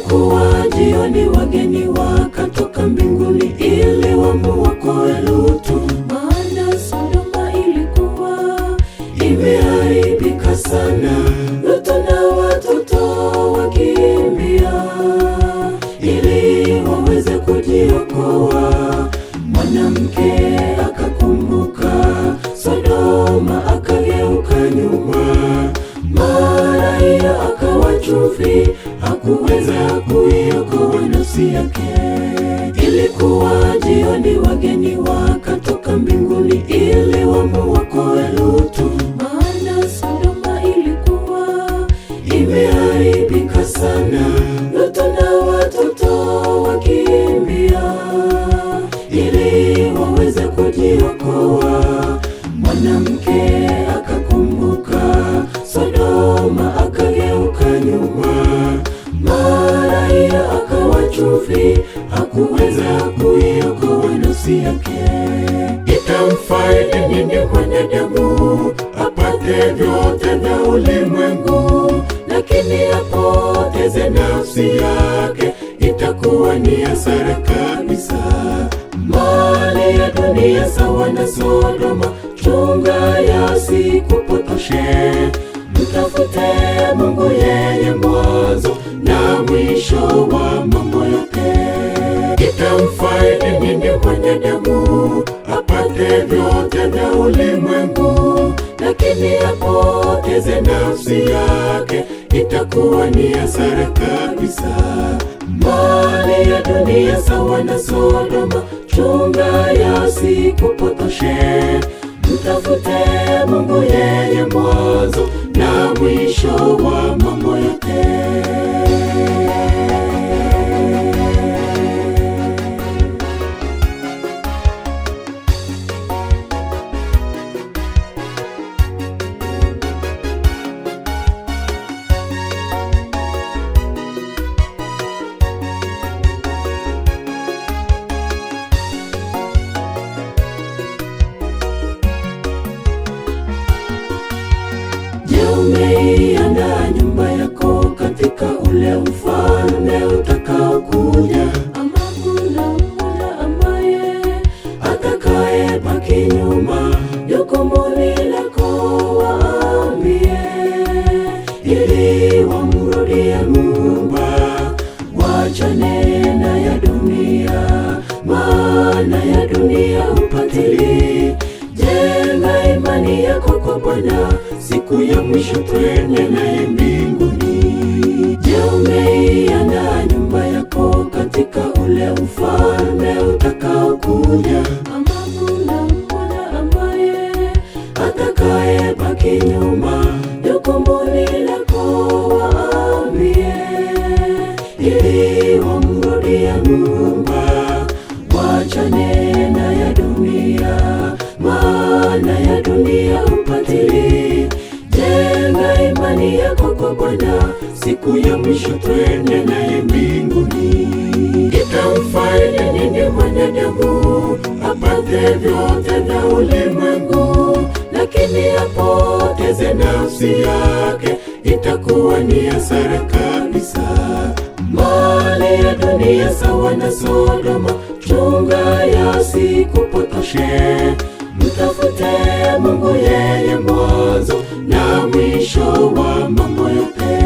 Ilikuwa jioni, wageni wakatoka mbinguni ili wamuokoe Lutu, maana Sodoma ilikuwa imeharibika sana. Lutu na watoto wakimbia ili waweze kujiokoa. Mwanamke akakumbuka Sodoma, akageuka nyuma. Mara hiyo akawa chumvi, hakuweza kuiokoa nafsi yake. Ilikuwa jioni, wageni wakatoka mbinguni ili wamuokoe Lutu, maana Sodoma ilikuwa imeharibika sana. Lutu na watoto wakimbia ili waweze kujiokoa. Mwanamke akakumbuka Sodoma, akageuka nyuma. Mara hiyo akawa chumvi, hakuweza kuiokoa nafsi yake. Itamfaidi nini mwanadamu apate vyote vya ulimwengu, lakini apoteze nafsi yake? Itakuwa ni hasara kabisa. Mali ya dunia sawa na Sodoma, chunga yasikupotoshe. Mtafute Mungu, yeye mwanzo na mwisho wa mambo yote. Itamfaidi nini mwanadamu apate vyote vya ulimwengu, lakini apoteze nafsi yake? Itakuwa ni hasara kabisa. Mali ya dunia sawa na Sodoma, chunga yasikupotoshe. Mtafute Mungu, yeye mwanzo na mwisho wa mambo yote. Umeiandaa nyumba yako katika ule ufalme utakaokuja, ama kuna mmoja ambaye atakaye baki nyuma? Jukumuni lako waambie, ili wamrudie Muumba. Wachane na ya dunia, maana ya dunia upatili. Jenga imani yako kwa Bwana, siku ya mwisho twende naye mbinguni. Je, umeiandaa nyumba yako katika ule ufalme utakaokuja, ama kuna mmoja ambaye atakaye baki nyuma? Jukumuni lako waambie, ili wamrudie Muumba. Wachane na ya dunia, maana ya dunia upatili. Jenga imani yako kwa Bwana, siku ya mwisho twende naye mbinguni. Itamfaidi nini mwanadamu apate vyote vya ulimwengu, lakini apoteze nafsi yake? Itakuwa ni hasara kabisa. Mali ya dunia sawa na Sodoma, chunga yasikupotoshe. Mtafute Mungu, yeye mwanzo na mwisho wa mambo yote.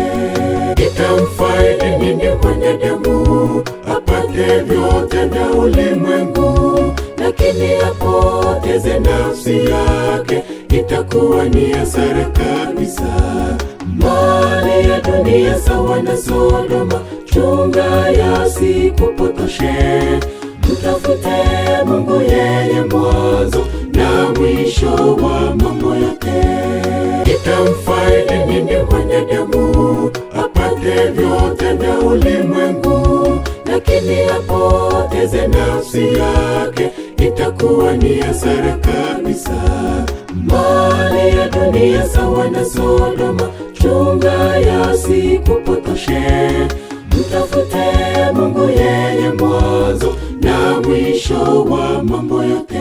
Itamfaidi nini mwanadamu apate vyote vya ulimwengu, lakini apoteze nafsi yake? Itakuwa ni hasara kabisa. Mali ya dunia sawa na Sodoma, chunga yasikupotoshe. Mtafute Mungu, yeye mwanzo na mwisho wa mambo yote. Itamfaidi nini mwanadamu apate vyote vya ulimwengu, lakini apoteze nafsi yake? Itakuwa ni hasara kabisa. Mali ya dunia sawa na Sodoma, chunga yasikupotoshe. Mtafute Mungu, yeye mwanzo na mwisho wa mambo yote.